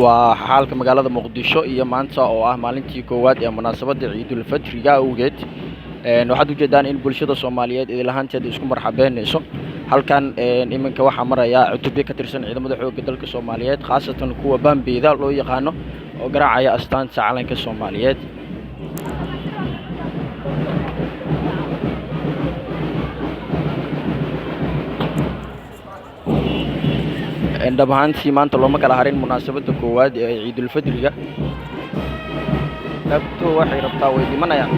waa xaalka magaalada Muqdisho iyo maanta oo ah maalintii koowaad ee munaasabadda Ciidul Fadriga awgeed waxaad u jeedaan in bulshada Soomaaliyeed idil ahaanteed isku marxabeynayso halkan iminka waxa maraya cutubyo ka tirsan ciidamada xoogga dalka Soomaaliyeed khaasatan kuwa Bambeeda loo yaqaano oo garaacaya astaanta calanka Soomaaliyeed dhabaantii maanta looma kala harin munaasabadda koowaad ee Ciidul Fadriga dabto waxay rabtaa way dhimanayaan